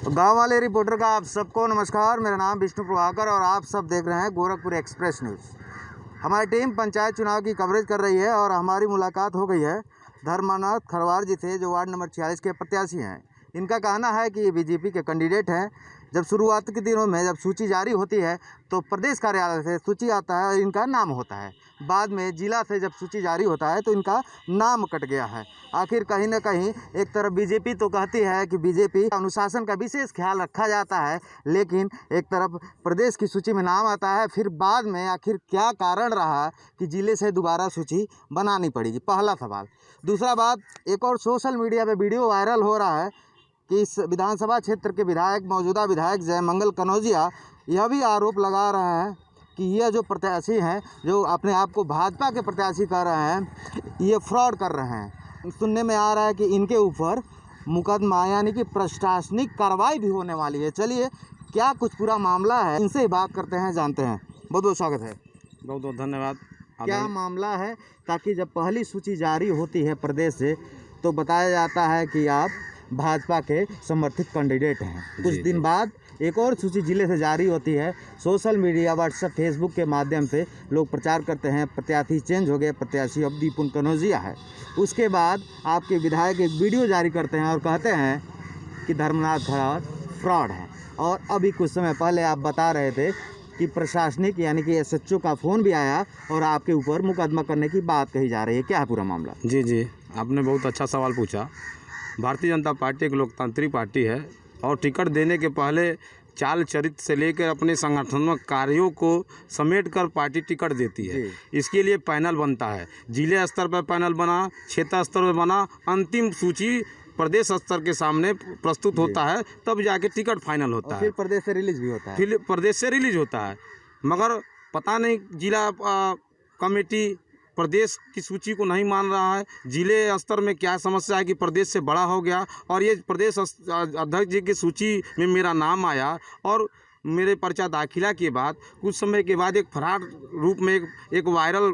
गांव वाले रिपोर्टर का आप सबको नमस्कार। मेरा नाम विष्णु प्रभाकर और आप सब देख रहे हैं गोरखपुर एक्सप्रेस न्यूज़। हमारी टीम पंचायत चुनाव की कवरेज कर रही है और हमारी मुलाकात हो गई है धर्मनाथ खरवार जी से, जो वार्ड नंबर 46 के प्रत्याशी हैं। इनका कहना है कि ये बीजेपी के कैंडिडेट हैं। जब शुरुआत के दिनों में जब सूची जारी होती है तो प्रदेश कार्यालय से सूची आता है और इनका नाम होता है। बाद में जिला से जब सूची जारी होता है तो इनका नाम कट गया है। आखिर कहीं ना कहीं एक तरफ बीजेपी तो कहती है कि बीजेपी अनुशासन का विशेष ख्याल रखा जाता है, लेकिन एक तरफ प्रदेश की सूची में नाम आता है। फिर बाद में आखिर क्या कारण रहा कि जिले से दोबारा सूची बनानी पड़ेगी, पहला सवाल। दूसरा बात, एक और सोशल मीडिया पे वीडियो वायरल हो रहा है कि इस विधानसभा क्षेत्र के विधायक, मौजूदा विधायक जयमंगल कनौजिया यह भी आरोप लगा रहे हैं कि यह जो प्रत्याशी हैं, जो अपने आप को भाजपा के प्रत्याशी कह रहे हैं, ये फ्रॉड कर रहे हैं। सुनने में आ रहा है कि इनके ऊपर मुकदमा यानी कि प्रशासनिक कार्रवाई भी होने वाली है। चलिए, क्या कुछ पूरा मामला है, इनसे ही बात करते हैं, जानते हैं। बहुत बहुत स्वागत है। बहुत बहुत धन्यवाद। क्या मामला है, ताकि जब पहली सूची जारी होती है प्रदेश से तो बताया जाता है कि आप भाजपा के समर्थित कैंडिडेट हैं। कुछ दिन बाद एक और सूची जिले से जारी होती है। सोशल मीडिया, व्हाट्सएप, फेसबुक के माध्यम से लोग प्रचार करते हैं प्रत्याशी चेंज हो गए, प्रत्याशी अब दीपुन कनौजिया है। उसके बाद आपके विधायक एक वीडियो जारी करते हैं और कहते हैं कि धर्मनाथ खरवार फ्रॉड है। और अभी कुछ समय पहले आप बता रहे थे कि प्रशासनिक यानी कि SHO का फ़ोन भी आया और आपके ऊपर मुकदमा करने की बात कही जा रही है। क्या है पूरा मामला? जी, आपने बहुत अच्छा सवाल पूछा। भारतीय जनता पार्टी एक लोकतांत्रिक पार्टी है और टिकट देने के पहले चाल चरित्र से लेकर अपने संगठनात्मक कार्यों को समेट कर पार्टी टिकट देती है। इसके लिए पैनल बनता है, जिले स्तर पर पैनल बना, क्षेत्र स्तर पर बना, अंतिम सूची प्रदेश स्तर के सामने प्रस्तुत होता है, तब जाके टिकट फाइनल होता है। फिर प्रदेश से रिलीज भी होता है। फिर प्रदेश से रिलीज होता है, मगर पता नहीं जिला कमेटी प्रदेश की सूची को नहीं मान रहा है। जिले स्तर में क्या समस्या है कि प्रदेश से बड़ा हो गया और ये प्रदेश अध्यक्ष जी की सूची में मेरा नाम आया और मेरे पर्चा दाखिला के बाद कुछ समय के बाद एक फरार रूप में एक वायरल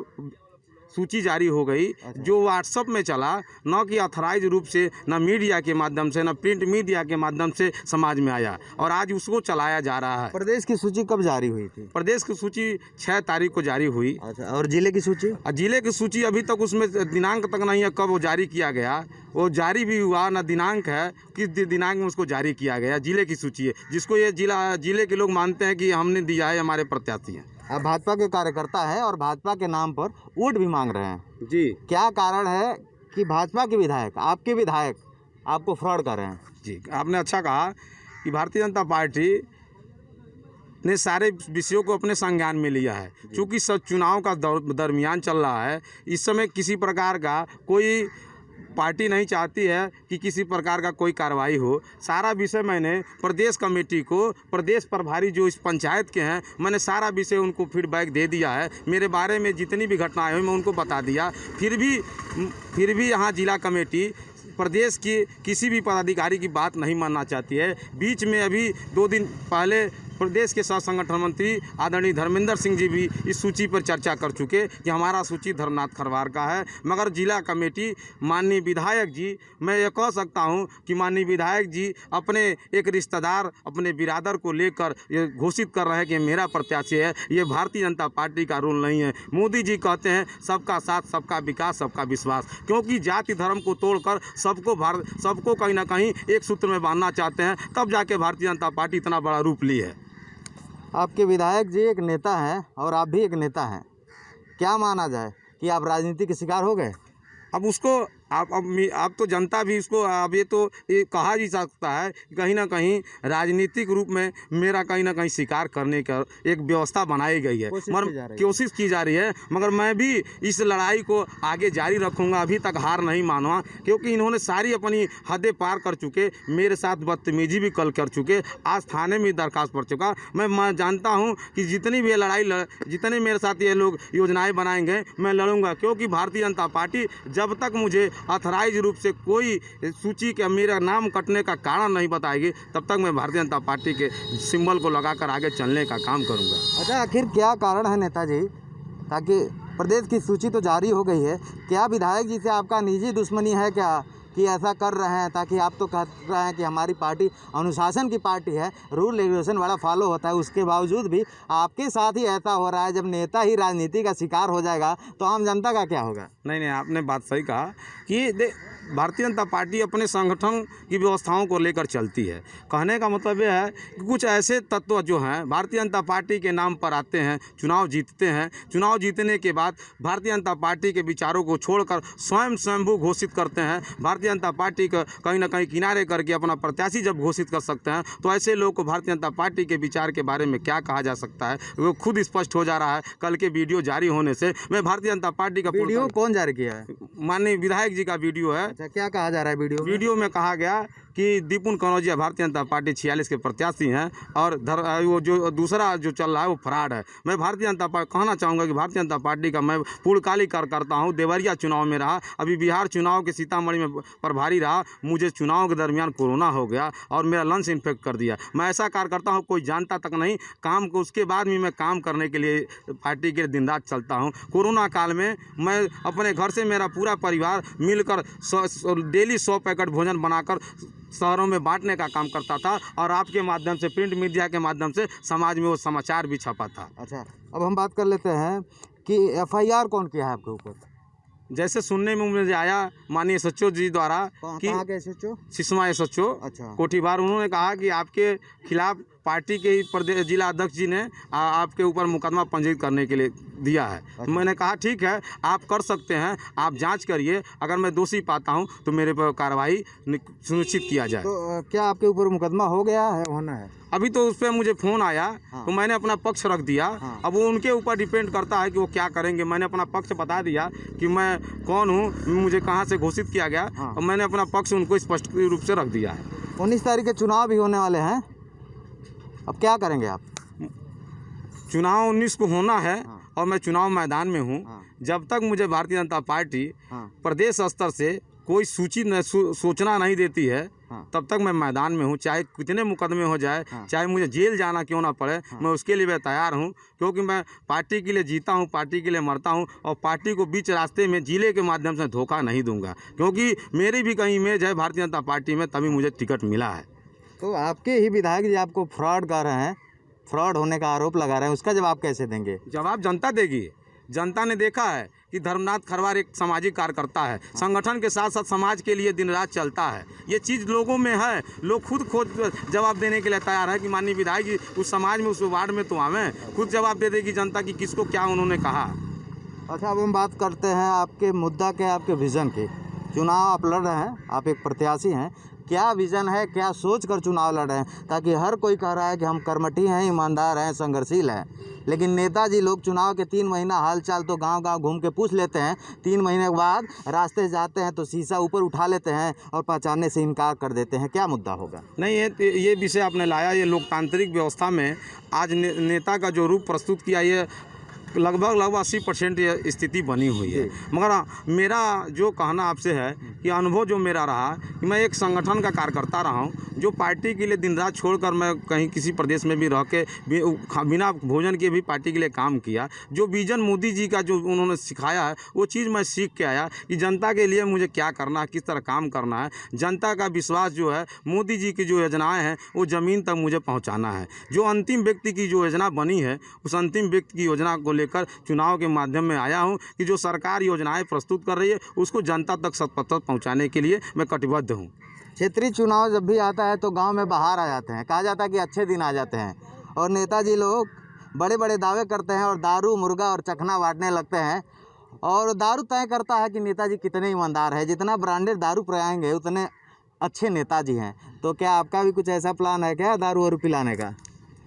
सूची जारी हो गई, जो व्हाट्सएप में चला, न कि ऑथराइज रूप से, न मीडिया के माध्यम से, न प्रिंट मीडिया के माध्यम से समाज में आया और आज उसको चलाया जा रहा है। प्रदेश की सूची कब जारी हुई थी? प्रदेश की सूची 6 तारीख को जारी हुई। अच्छा, और जिले की सूची? जिले की सूची अभी तक उसमें दिनांक तक नहीं है कब वो जारी किया गया। वो जारी भी हुआ ना दिनांक है, किस दिनांक में उसको जारी किया गया। जिले की सूची है जिसको ये जिले के लोग मानते हैं कि हमने दिया है, हमारे प्रत्याशी हैं। आप भाजपा के कार्यकर्ता है और भाजपा के नाम पर वोट भी मांग रहे हैं जी। क्या कारण है कि भाजपा के विधायक, आपके विधायक, आपको फ्रॉड कर रहे हैं? जी, आपने अच्छा कहा कि भारतीय जनता पार्टी ने सारे विषयों को अपने संज्ञान में लिया है। चूँकि सब चुनाव का दरमियान चल रहा है, इस समय किसी प्रकार का कोई पार्टी नहीं चाहती है कि किसी प्रकार का कोई कार्रवाई हो। सारा विषय मैंने प्रदेश कमेटी को, प्रदेश प्रभारी जो इस पंचायत के हैं, मैंने सारा विषय उनको फीडबैक दे दिया है। मेरे बारे में जितनी भी घटनाएं हुई मैं उनको बता दिया। फिर भी यहाँ जिला कमेटी प्रदेश की किसी भी पदाधिकारी की बात नहीं मानना चाहती है। बीच में अभी 2 दिन पहले प्रदेश के सह संगठन मंत्री आदरणीय धर्मेंद्र सिंह जी भी इस सूची पर चर्चा कर चुके कि हमारा सूची धर्मनाथ खरवार का है। मगर जिला कमेटी, माननीय विधायक जी, मैं ये कह सकता हूं कि माननीय विधायक जी अपने एक रिश्तेदार, अपने बिरादर को लेकर ये घोषित कर रहे हैं कि मेरा प्रत्याशी है। ये भारतीय जनता पार्टी का रूल नहीं है। मोदी जी कहते हैं सबका साथ, सबका विकास, सबका विश्वास, क्योंकि जाति धर्म को तोड़कर सबको कहीं ना कहीं एक सूत्र में बांधना चाहते हैं, तब जाके भारतीय जनता पार्टी इतना बड़ा रूप ली है। आपके विधायक जी एक नेता हैं और आप भी एक नेता हैं। क्या माना जाए कि आप राजनीति के शिकार हो गए? अब उसको आप तो जनता भी इसको अब ये कहा ही सकता है कि कहीं ना कहीं राजनीतिक रूप में मेरा कहीं ना कहीं शिकार करने का एक व्यवस्था बनाई गई है, कोशिश की जा रही है। मगर मैं भी इस लड़ाई को आगे जारी रखूंगा। अभी तक हार नहीं मानूंगा, क्योंकि इन्होंने सारी अपनी हदें पार कर चुके, मेरे साथ बदतमीजी भी कल कर चुके, आज थाने में दरखास्त पड़ चुका। मैं जानता हूँ कि जितनी भी जितने मेरे साथ ये लोग योजनाएँ बनाएंगे मैं लड़ूंगा, क्योंकि भारतीय जनता पार्टी जब तक मुझे ऑथराइज रूप से कोई सूची के मेरा नाम कटने का कारण नहीं बताएगी, तब तक मैं भारतीय जनता पार्टी के सिंबल को लगाकर आगे चलने का काम करूंगा। अच्छा, आखिर क्या कारण है नेताजी, ताकि प्रदेश की सूची तो जारी हो गई है, क्या विधायक जी से आपका निजी दुश्मनी है क्या, कि ऐसा कर रहे हैं, ताकि आप तो कह रहे हैं कि हमारी पार्टी अनुशासन की पार्टी है, रूल रेगुलेशन बड़ा फॉलो होता है, उसके बावजूद भी आपके साथ ही ऐसा हो रहा है। जब नेता ही राजनीति का शिकार हो जाएगा तो आम जनता का क्या होगा? नहीं, आपने बात सही कहा कि भारतीय जनता पार्टी अपने संगठन की व्यवस्थाओं को लेकर चलती है। कहने का मतलब यह है कि कुछ ऐसे तत्व जो हैं भारतीय जनता पार्टी के नाम पर आते हैं, चुनाव जीतते हैं, चुनाव जीतने के बाद भारतीय जनता पार्टी के विचारों को छोड़कर स्वयंभू घोषित करते हैं। भारतीय जनता पार्टी का कहीं ना कहीं किनारे करके अपना प्रत्याशी जब घोषित कर सकते हैं तो ऐसे लोग को भारतीय जनता पार्टी के विचार के बारे में क्या कहा जा सकता है, वो खुद स्पष्ट हो जा रहा है। कल के वीडियो जारी होने से मैं भारतीय जनता पार्टी का वीडियो कौन जारी किया है? माननीय विधायक जी का वीडियो है। क्या कहा जा रहा है वीडियो में कहा गया कि दीपुन कनौजिया भारतीय जनता पार्टी 46 के प्रत्याशी हैं और वो जो दूसरा जो चल रहा है वो फ्रॉड है। मैं भारतीय जनता पार्टी कहना चाहूँगा कि भारतीय जनता पार्टी का मैं पूर्णकालिक कार्यकर्ता हूँ। देवरिया चुनाव में रहा, अभी बिहार चुनाव के सीतामढ़ी में प्रभारी रहा। मुझे चुनाव के दरमियान कोरोना हो गया और मेरा लंग्स इन्फेक्ट कर दिया। मैं ऐसा कार्यकर्ता हूँ, कोई जानता तक नहीं काम को। उसके बाद भी मैं काम करने के लिए पार्टी के दिन रात चलता हूँ। कोरोना काल में मैं अपने घर से मेरा पूरा परिवार मिलकर डेली 100 पैकेट भोजन बनाकर शहरों में बांटने का काम करता था और आपके माध्यम से, प्रिंट मीडिया के माध्यम से समाज में वो समाचार भी छपा था। अच्छा, अब हम बात कर लेते हैं कि FIR कौन किया है आपके ऊपर? जैसे सुनने में मुझे आया माननीय SHO जी द्वारा कि कहाँ के SHO? सिसमा SHO अच्छा, कोठीबार, उन्होंने कहा कि आपके खिलाफ पार्टी के ही प्रदेश जिला अध्यक्ष जी ने आपके ऊपर मुकदमा पंजीकृत करने के लिए दिया है। अच्छा। मैंने कहा ठीक है, आप कर सकते हैं, आप जांच करिए, अगर मैं दोषी पाता हूं तो मेरे पर कार्रवाई सुनिश्चित किया जाए। तो क्या आपके ऊपर मुकदमा हो गया है, होना है? अभी तो उस पर मुझे फ़ोन आया। हाँ। तो मैंने अपना पक्ष रख दिया। हाँ। अब वो उनके ऊपर डिपेंड करता है कि वो क्या करेंगे। मैंने अपना पक्ष बता दिया कि मैं कौन हूँ, मुझे कहाँ से घोषित किया गया। हाँ। और मैंने अपना पक्ष उनको स्पष्ट रूप से रख दिया है। 19 तारीख के चुनाव भी होने वाले हैं, अब क्या करेंगे आप? चुनाव 19 को होना है। हाँ। और मैं चुनाव मैदान में हूँ। हाँ। जब तक मुझे भारतीय जनता पार्टी हाँ। प्रदेश स्तर से कोई सूची सूचना नहीं देती है, हाँ। तब तक मैं मैदान में हूँ। चाहे कितने मुकदमे हो जाए, हाँ। चाहे मुझे जेल जाना क्यों ना पड़े, मैं उसके लिए तैयार हूँ। क्योंकि मैं पार्टी के लिए जीता हूँ, पार्टी के लिए मरता हूँ और पार्टी को बीच रास्ते में जिले के माध्यम से धोखा नहीं दूंगा। क्योंकि मेरी भी कहीं इमेज है भारतीय जनता पार्टी में, तभी मुझे टिकट मिला है। तो आपके ही विधायक जी आपको फ्रॉड कर रहे हैं, फ्रॉड होने का आरोप लगा रहे हैं, उसका जवाब कैसे देंगे? जवाब जनता देगी। जनता ने देखा है कि धर्मनाथ खरवार एक सामाजिक कार्यकर्ता है, संगठन के साथ साथ समाज के लिए दिन रात चलता है। ये चीज़ लोगों में है, लोग खुद जवाब देने के लिए तैयार है कि माननीय विधायक जी उस समाज में, उस वार्ड में तो आवें, खुद जवाब दे देगी जनता कि किसको क्या उन्होंने कहा। अच्छा, अब हम बात करते हैं आपके मुद्दा के, आपके विज़न के। चुनाव आप लड़ रहे हैं, आप एक प्रत्याशी हैं, क्या विज़न है, क्या सोच कर चुनाव लड़ रहे हैं? ताकि हर कोई कह रहा है कि हम कर्मठी हैं, ईमानदार हैं, संघर्षशील हैं, लेकिन नेताजी लोग चुनाव के 3 महीना हालचाल तो गांव-गांव घूम के पूछ लेते हैं। 3 महीने के बाद रास्ते से जाते हैं तो शीशा ऊपर उठा लेते हैं और पहचानने से इनकार कर देते हैं। क्या मुद्दा होगा? नहीं, ये विषय आपने लाया। ये लोकतांत्रिक व्यवस्था में आज नेता का जो रूप प्रस्तुत किया, ये लगभग 80% ये स्थिति बनी हुई है। मगर मेरा जो कहना आपसे है कि अनुभव जो मेरा रहा कि मैं एक संगठन का कार्यकर्ता रहा हूँ, जो पार्टी के लिए दिन रात छोड़कर मैं कहीं किसी प्रदेश में भी रह के बिना भोजन के भी पार्टी के लिए काम किया। जो विजन मोदी जी का जो उन्होंने सिखाया है, वो चीज़ मैं सीख के आया कि जनता के लिए मुझे क्या करना है, किस तरह काम करना है। जनता का विश्वास जो है, मोदी जी की जो योजनाएँ हैं वो ज़मीन तक मुझे पहुँचाना है। जो अंतिम व्यक्ति की जो योजना बनी है, उस अंतिम व्यक्ति की योजना को लेकर चुनाव के माध्यम में आया हूं कि जो सरकार योजनाएं प्रस्तुत कर रही है उसको जनता तक शत प्रतिशत पहुंचाने के लिए मैं कटिबद्ध हूं। क्षेत्रीय चुनाव जब भी आता है तो गांव में बाहर आ जाते हैं, कहा जाता है कि अच्छे दिन आ जाते हैं, और नेताजी लोग बड़े बड़े दावे करते हैं और दारू, मुर्गा और चखना बांटने लगते हैं। और दारू तय करता है कि नेताजी कितने ईमानदार है। जितना ब्रांडेड दारू पिलाएंगे उतने अच्छे नेताजी हैं। तो क्या आपका भी कुछ ऐसा प्लान है क्या दारू वारू पिलाने का?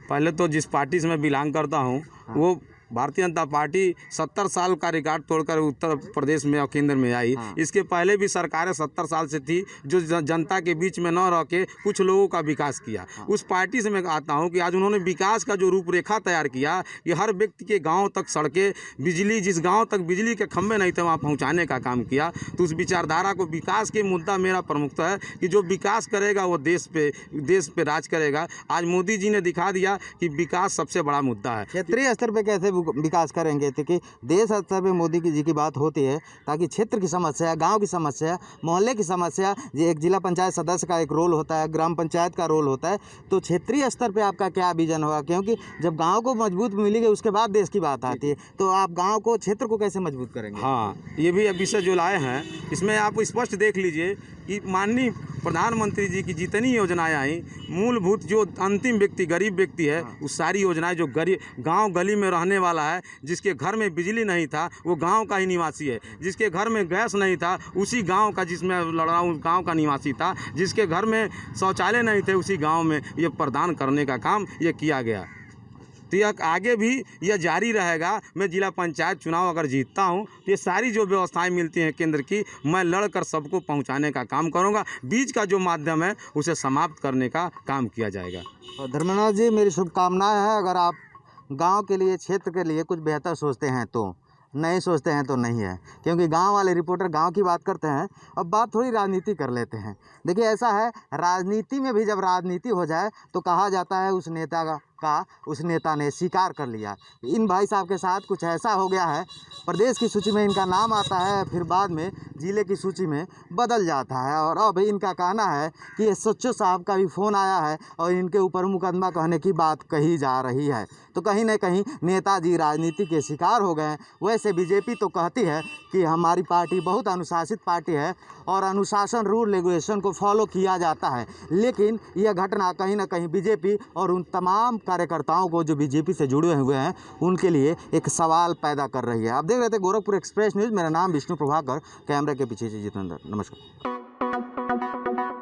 पहले तो जिस पार्टी से मैं बिलोंग करता हूं, वो भारतीय जनता पार्टी 70 साल का रिकॉर्ड तोड़कर उत्तर प्रदेश में और केंद्र में आई। इसके पहले भी सरकारें 70 साल से थी जो जनता के बीच में न रह के कुछ लोगों का विकास किया। उस पार्टी से मैं आता हूं कि आज उन्होंने विकास का जो रूपरेखा तैयार किया कि हर व्यक्ति के गांव तक सड़कें, बिजली, जिस गांव तक बिजली के खंभे नहीं थे वहां पहुंचाने का काम किया। तो उस विचारधारा को, विकास के मुद्दा मेरा प्रमुखता है कि जो विकास करेगा वो देश पे राज करेगा। आज मोदी जी ने दिखा दिया कि विकास सबसे बड़ा मुद्दा है। क्षेत्रीय स्तर पे कैसे विकास करेंगे तो कि देश स्तर पे मोदी जी की बात होती है, ताकि क्षेत्र की समस्या, गांव की समस्या, मोहल्ले की समस्या, ये एक जिला पंचायत सदस्य का एक रोल होता है, ग्राम पंचायत का रोल होता है, तो क्षेत्रीय स्तर पे आपका क्या विजन होगा? क्योंकि जब गांव को मजबूत मिलेगी उसके बाद देश की बात आती है, तो आप गांव को, क्षेत्र को कैसे मजबूत करेंगे? हाँ, ये भी विषय जो लाए हैं, इसमें आप स्पष्ट देख लीजिए कि माननीय प्रधानमंत्री जी की जितनी योजनाएं आई, मूलभूत जो अंतिम व्यक्ति, गरीब व्यक्ति है, उस सारी योजनाएं जो गरीब गांव गली में रहने वाला है, जिसके घर में बिजली नहीं था वो गांव का ही निवासी है, जिसके घर में गैस नहीं था उसी गांव का, जिसमें लड़ा उस गांव का निवासी था, जिसके घर में शौचालय नहीं थे उसी गांव में ये प्रदान करने का काम ये किया गया। तो यह आगे भी यह जारी रहेगा। मैं जिला पंचायत चुनाव अगर जीतता हूं तो ये सारी जो व्यवस्थाएं मिलती हैं केंद्र की, मैं लड़कर सबको पहुंचाने का काम करूंगा। बीच का जो माध्यम है उसे समाप्त करने का काम किया जाएगा। और धर्मेंद्र जी, मेरी शुभकामनाएं हैं। अगर आप गांव के लिए, क्षेत्र के लिए कुछ बेहतर सोचते हैं तो, नहीं सोचते हैं तो नहीं है, क्योंकि गांव वाले रिपोर्टर गांव की बात करते हैं। अब बात थोड़ी राजनीति कर लेते हैं। देखिए, ऐसा है, राजनीति में भी जब राजनीति हो जाए तो कहा जाता है उस नेता ने स्वीकार कर लिया। इन भाई साहब के साथ कुछ ऐसा हो गया है, प्रदेश की सूची में इनका नाम आता है, फिर बाद में जिले की सूची में बदल जाता है। और अब इनका कहना है कि एसएचओ साहब का भी फ़ोन आया है और इनके ऊपर मुकदमा कहने की बात कही जा रही है। तो कहीं ना कहीं नेताजी राजनीति के शिकार हो गए हैं। वैसे बीजेपी तो कहती है कि हमारी पार्टी बहुत अनुशासित पार्टी है और अनुशासन, रूल रेगुलेशन को फॉलो किया जाता है, लेकिन यह घटना कहीं ना कहीं बीजेपी और उन तमाम कार्यकर्ताओं को जो बीजेपी से जुड़े हुए हैं उनके लिए एक सवाल पैदा कर रही है। आप देख रहे थे गोरखपुर एक्सप्रेस न्यूज़। मेरा नाम विष्णु प्रभाकर, कैमरे के पीछे से जितेंद्र। नमस्कार।